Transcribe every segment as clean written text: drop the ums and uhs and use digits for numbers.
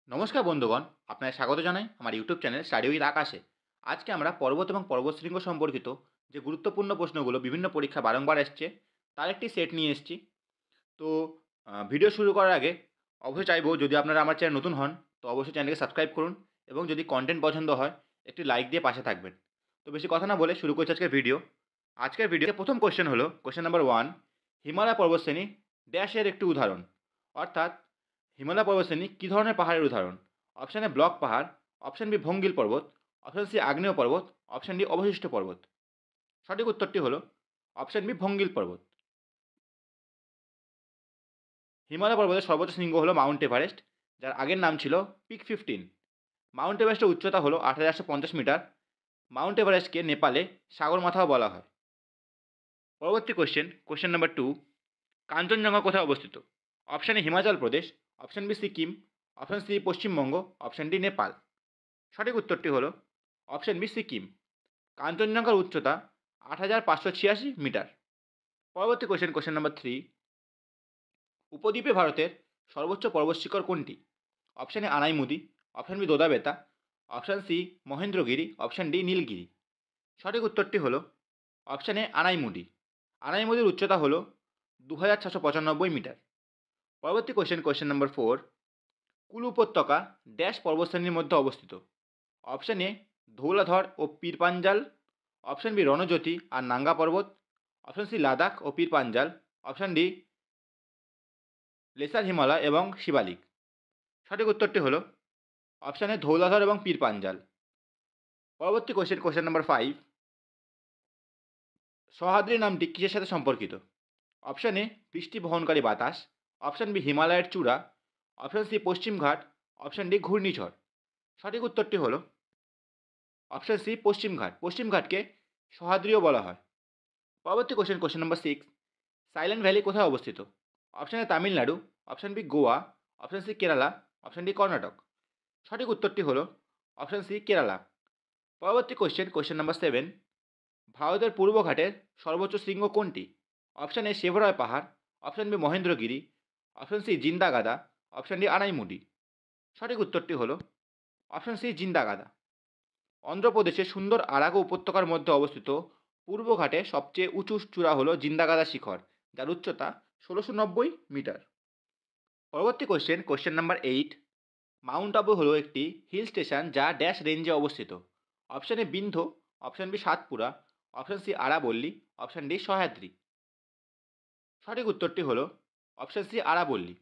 নমস্কার বন্ধুগণ, আপনাদের স্বাগত জানাই আমার ইউটিউব চ্যানেল স্টাডি উইথ আকাশে। আজকে আমরা পর্বত এবং পর্বতশৃঙ্গ সম্পর্কিত যে গুরুত্বপূর্ণ প্রশ্নগুলো বিভিন্ন পরীক্ষা বারংবার এসছে তার একটি সেট নিয়ে এসেছি। তো ভিডিও শুরু করার আগে অবশ্যই চাইবো, যদি আপনারা আমার চ্যানেল নতুন হন তো অবশ্যই চ্যানেলকে সাবস্ক্রাইব করুন এবং যদি কন্টেন্ট পছন্দ হয় একটি লাইক দিয়ে পাশে থাকবেন। তো বেশি কথা না বলে শুরু করছি আজকের ভিডিও। আজকের ভিডিওতে প্রথম কোয়েশ্চেন হলো কোয়েশ্চেন নাম্বার 1, হিমালয় পর্বতশ্রেণী ড্যাশের একটি উদাহরণ। অর্থাৎ হিমালয় পর্বতশ্রেণী কী ধরনের পাহাড়ের উদাহরণ? অপশান এ ব্লক পাহাড়, অপশান বি ভঙ্গিল পর্বত, অপশান সি আগ্নেয় পর্বত, অপশান ডি অবশিষ্ট পর্বত। সঠিক উত্তরটি হলো অপশান বি ভঙ্গিল পর্বত। হিমালয় পর্বতের সর্বোচ্চ শৃঙ্গ হলো মাউন্ট এভারেস্ট, যার আগের নাম ছিল পিক 15। মাউন্ট এভারেস্টের উচ্চতা হলো 8850 মিটার। মাউন্ট এভারেস্টকে নেপালে সাগরমাথাও বলা হয়। পরবর্তী কোয়েশ্চেন নাম্বার 2, কাঞ্চনজঙ্ঘা কোথায় অবস্থিত? Option A Himachal Pradesh, option B Sikkim, option C Paschimbanga, option D Nepal. সঠিক উত্তরটি হলো অপশান বি সিকিম। কাঞ্চনজঙ্ঘার উচ্চতা 8586 মিটার। পরবর্তী কোয়েশ্চেন নাম্বার 3, উপদ্বীপে ভারতের সর্বোচ্চ পর্বত শিখর কোনটি? Option A Anaimudi, option B Doddabetta, option C Mahendragiri, option D Nilgiri. সঠিক উত্তরটি হলো অপশান এ আনাইমুদি। আনাইমুদির উচ্চতা হলো 2695 মিটার। পরবর্তী কোয়েশ্চেন নাম্বার 4, কুলু উপত্যকা ড্যাশ পর্বতশ্রেণীর মধ্যে অবস্থিত? অপশান এ ধৌলাধর ও পীরপাঞ্জাল, অপশান বি রণজ্যোতি আর নাঙ্গা পর্বত, অপশান সি লাদাখ ও Pir Panjal, option D lesser Himalaya এবং শিবালিক। সঠিক উত্তরটি হলো অপশান এ ধৌলাধর এবং পীরপাঞ্জাল। পরবর্তী কোয়েশ্চেন নাম্বার 5, সহ্যাদ্রি নামটি কিসের সাথে সম্পর্কিত? অপশান এ বৃষ্টি বহনকারী বাতাস, অপশান বি হিমালয়ের চূড়া, অপশান সি পশ্চিমঘাট, অপশান ডি ঘূর্ণিঝড়। সঠিক উত্তরটি হলো অপশান সি পশ্চিমঘাট। পশ্চিমঘাটকে সহ্যাদ্রিও বলা হয়। পরবর্তী কোয়েশ্চেন নাম্বার 6, সাইলেন্ট ভ্যালি কোথায় অবস্থিত? Option A Tamil Nadu, option B Goa, option C Kerala, option D Karnataka. সঠিক উত্তরটি হলো অপশান সি কেরালা। পরবর্তী কোয়েশ্চেন নাম্বার 7, ভারতের পূর্বঘাটের সর্বোচ্চ শৃঙ্গ কোনটি? অপশান এ শেভরয় পাহাড়, option B Mahendragiri, option C Jindhagada, option D Anaimudi. সঠিক উত্তরটি হলো অপশান সি জিন্দাগাদা। অন্ধ্রপ্রদেশের সুন্দর আরাকু উপত্যকার মধ্যে অবস্থিত পূর্বঘাটে সবচেয়ে উঁচু চূড়া হলো জিন্দাগাদা শিখর, যার উচ্চতা 1690 মিটার। পরবর্তী কোয়েশ্চেন নাম্বার 8, মাউন্ট আবু হলো একটি হিল স্টেশন যা ড্যাশ রেঞ্জে অবস্থিত? Option A Vindhya, option B Satpura, option C আরাবল্লী, অপশান ডি সহ্যাদ্রি। সঠিক উত্তরটি হলো অপশান সি আরাবল্লী।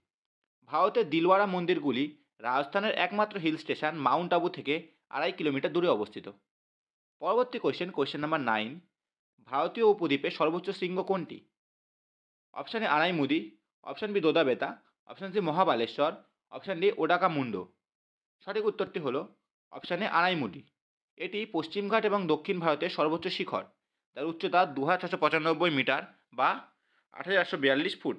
ভারতের দিলওয়ারা মন্দিরগুলি রাজস্থানের একমাত্র হিল স্টেশন মাউন্ট আবু থেকে 2.5 কিলোমিটার দূরে অবস্থিত। পরবর্তী কোয়েশ্চেন নাম্বার 9, ভারতীয় উপদ্বীপে সর্বোচ্চ শৃঙ্গ কোনটি? Option A Anaimudi, option B Doddabetta, option C Mahabaleshwar, option D Ootacamund. সঠিক উত্তরটি হলো অপশান এ আনাইমুদি। এটি পশ্চিমঘাট এবং দক্ষিণ ভারতের সর্বোচ্চ শিখর, যার উচ্চতা 2695 মিটার বা 8842 ফুট।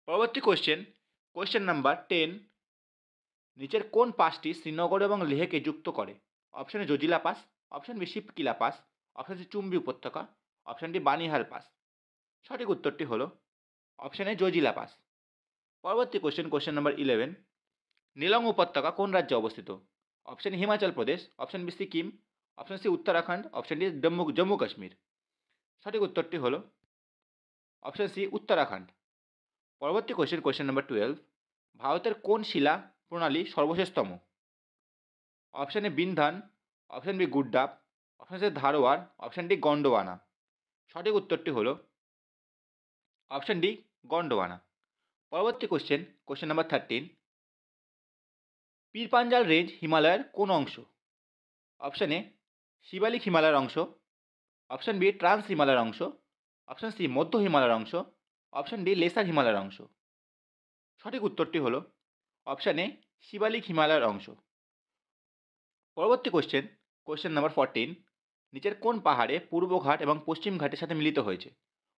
পরবর্তী কোয়েশ্চেন নাম্বার 10, নিচের কোন পাসটি শ্রীনগর এবং লেহকে যুক্ত করে? Option A Zojila pass, option B Shipkila pass, option C Chumbi উপত্যকা, অপশান ডি বানিহাল পাস। সঠিক উত্তরটি হলো অপশান এ জজিলা পাস। পরবর্তী কোয়েশ্চেন নাম্বার 11, নিলং উপত্যকা কোন রাজ্যে অবস্থিত? Option A Himachal Pradesh, option B Sikkim, option C Uttarakhand, option D Jammu Kashmir. সঠিক উত্তরটি হলো অপশান সি উত্তরাখণ্ড। পরবর্তী কোয়েশ্চেন নাম্বার 12, ভারতের কোন শিলা প্রণালী সর্বশেষতম? Option A Vindhyan, option B Cuddapah, option C Dharwar, option D Gondwana. সঠিক উত্তরটি হলো অপশান ডি গন্ডোয়ানা। পরবর্তী কোয়েশ্চেন নাম্বার 13, পীরপাঞ্জাল রেঞ্জ হিমালয়ের কোন অংশ? অপশান এ শিবালিক হিমালয়ের অংশ, অপশান বি ট্রান্স হিমালয়ের অংশ, অপশান সি মধ্য হিমালয়ের অংশ, অপশান ডি লেসার হিমালয়ের অংশ। সঠিক উত্তরটি হলো অপশান এ শিবালিক হিমালয়ের অংশ। পরবর্তী কোয়েশ্চেন নাম্বার 14, নিচের কোন পাহাড়ে পূর্বঘাট এবং পশ্চিম ঘাটের সাথে মিলিত হয়েছে?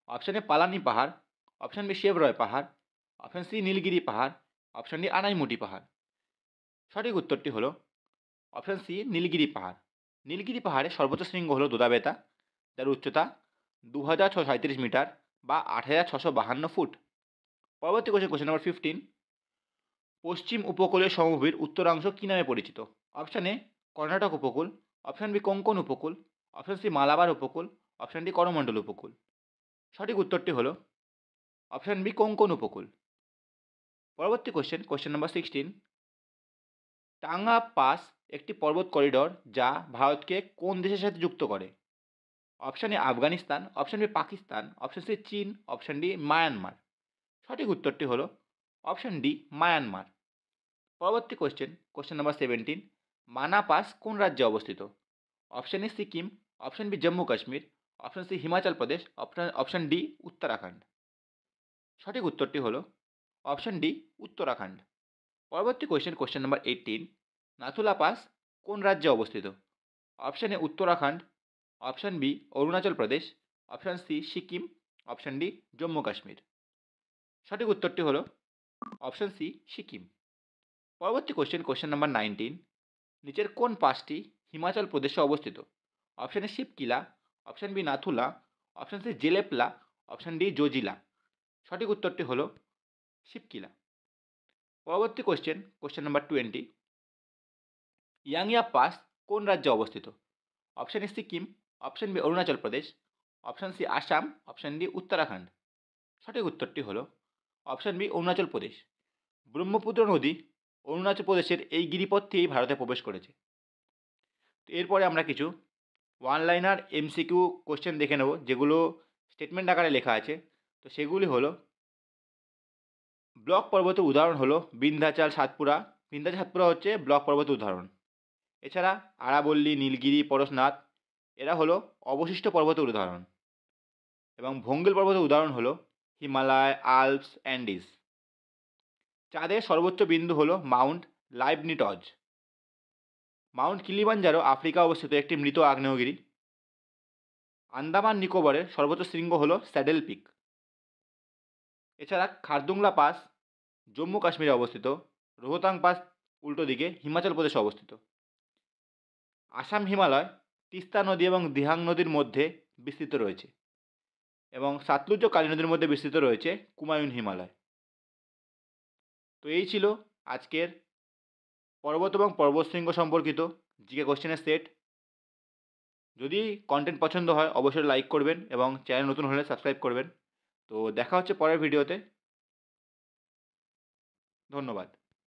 অপশান এ পালানি পাহাড়, অপশান বি শেভরয় পাহাড়, অপশান সি নীলগিরি পাহাড়, অপশান ডি আনাইমুটি পাহাড়। সঠিক উত্তরটি হলো অপশান সি নীলগিরি পাহাড়। নীলগিরি পাহাড়ের সর্বোচ্চ শৃঙ্গ হলো দোদাবেতা, যার উচ্চতা 2637 মিটার বা 8652 ফুট। পরবর্তী কোয়েশ্চেন নাম্বার 15, পশ্চিম উপকূলীয় সমভূমির উত্তরাংশ কী নামে পরিচিত? অপশান এ কর্ণাটক উপকূল, অপশান বি কোঙ্কন উপকূল, অপশান সি মালাবার উপকূল, অপশান ডি করমণ্ডল উপকূল। সঠিক উত্তরটি হলো অপশান বি কোঙ্কন উপকূল। পরবর্তী কোশ্চেন নাম্বার 16। টাঙ্গা পাস একটি পর্বত করিডোর যা ভারতকে কোন দেশের সাথে যুক্ত করে? Option A Afghanistan, option B Pakistan, option C চীন, অপশান ডি মায়ানমার। সঠিক উত্তরটি হলো অপশান ডি মায়ানমার। পরবর্তী কোশ্চেন নাম্বার 17। মানা পাস কোন রাজ্যে অবস্থিত? Option A Sikkim, option B Jammu Kashmir, option C Himachal Pradesh, option D Uttarakhand. সঠিক উত্তরটি হলো অপশান ডি উত্তরাখণ্ড। পরবর্তী কোশ্চেন নাম্বার 18। নাথুলা পাস কোন রাজ্যে অবস্থিত? Option A Uttarakhand, option B Arunachal Pradesh, option C Sikkim, option D Jammu Kashmir. সঠিক উত্তরটি হলো অপশান সি সিকিম। পরবর্তী কোশ্চেন নাম্বার 19। নিচের কোন পাসটি হিমাচল প্রদেশে অবস্থিত? Option A Shipkila, option B Nathula, option C Jelepla, option D Zojila. সঠিক উত্তরটি হলো শিবকিলা। পরবর্তী কোশ্চেন নাম্বার 20। ইয়াংয়া পাস কোন রাজ্যে অবস্থিত? Option A Sikkim, option B Arunachal Pradesh, option C Assam, option D Uttarakhand. সঠিক উত্তরটি হলো অপশান বি অরুণাচল প্রদেশ। ব্রহ্মপুত্র নদী অরুণাচল প্রদেশের এই গিরিপথ থেকেই ভারতে প্রবেশ করেছে। তো এরপরে আমরা কিছু ওয়ান লাইনার এমসিকিউ কোশ্চেন দেখে নেব, যেগুলো স্টেটমেন্ট আকারে লেখা আছে। তো সেগুলি হলো, ব্লক পর্বতের উদাহরণ হলো বিন্ধ্যাচল সাতপুরা। বিন্ধ্যাচল সাতপুরা হচ্ছে ব্লক পর্বতের উদাহরণ। এছাড়া আরাবল্লী, নীলগিরি, পরশনাথ এরা হলো অবশিষ্ট পর্বতের উদাহরণ। এবং ভঙ্গিল পর্বতের উদাহরণ হলো হিমালয়, আল্পস, অ্যান্ডিজ। চাঁদের সর্বোচ্চ বিন্দু হলো মাউন্ট লাইবনিটজ। মাউন্ট কিলিমাঞ্জারো আফ্রিকা অবস্থিত একটি মৃত আগ্নেয়গিরি। আন্দামান নিকোবরের সর্বোচ্চ শৃঙ্গ হলো স্যাডেল পিক। এছাড়া খারদুংলা পাস জম্মু কাশ্মীরে অবস্থিত। রোহতাং পাস উল্টো দিকে হিমাচল প্রদেশে অবস্থিত। আসাম হিমালয় তিস্তা নদী এবং দিহাং নদীর মধ্যে বিস্তৃত রয়েছে। এবং সাতলুজ ও কালী নদীর মধ্যে বিস্তৃত রয়েছে কুমায়ুন হিমালয়। তো এই ছিল আজকের পর্বত এবং পর্বতশৃঙ্গ সম্পর্কিত জিকে কোশ্চেনের সেট। যদি কন্টেন্ট পছন্দ হয় অবশ্যই লাইক করবেন এবং চ্যানেল নতুন হলে সাবস্ক্রাইব করবেন। তো দেখা হচ্ছে পরের ভিডিওতে। ধন্যবাদ।